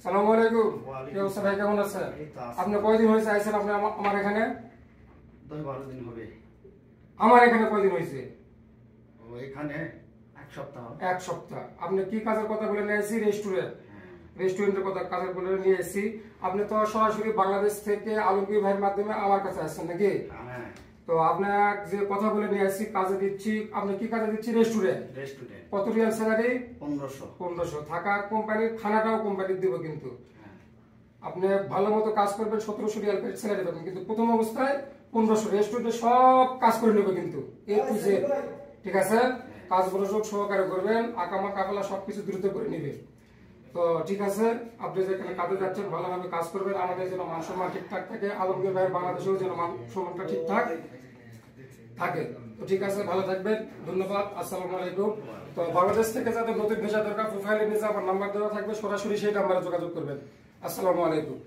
সালামু আলাইকুম। কি অবস্থা ভাই, কেমন আছেন? আপনি কয়দিন হয়েছে আইছেন আপনি আমার এখানে? 10-12 দিন হবে। আমার এখানে কয়দিন হয়েছে? এখানে এক সপ্তাহ। এক সপ্তাহ। আপনি কি কাজের কথা বলে নিয়ে আসছি? রেস্টুরেন্টের কথা কাজের বলে নিয়ে এসেছি। আপনি তো সরাসরি বাংলাদেশ থেকে আলমগীর ভাইয়ের মাধ্যমে আমার কাছে আসছেন নাকি? তো আপনার যে কথা বলে নিয়ে আসছি, কাজে দিচ্ছি। আপনি কি কাজে দিচ্ছি? রেস্টুরেন্ট। কত রিয়াল স্যালারি? 1500। থাকা কোম্পানির, খানাটাও কোম্পানির দিব। কিন্তু আপনি ভালো মতো কাজ করবেন, 1700 রিয়াল স্যালারি পাবেন। কিন্তু প্রথম অবস্থায় 1500। রেস্টুরেন্টে সব কাজ করে নেবে কিন্তু এ টু জেড। ঠিক আছে? কাজগুলো সব সহকারে করবেন, আকামা কাফেলা সবকিছু দ্রুত করে নিবে। তো ঠিক আছে, আপনি যেখানে কাজে যাচ্ছেন ভালোভাবে কাজ করবেন। আমাদের যেন মান সম্মান ঠিকঠাক থাকে, আলমগীর ভাইয়ের বাংলাদেশেও যেন মান সম্মানটা ঠিকঠাক থাকে। তো ঠিক আছে, ভালো থাকবেন। ধন্যবাদ। আসসালামু আলাইকুম। তো বাংলাদেশ থেকে যাদের নতুন ভিসা দরকার, প্রোফাইলে নিচে আমার নাম্বার দেওয়া থাকবে, সরাসরি সেই নাম্বারে যোগাযোগ করবেন। আসসালামু আলাইকুম।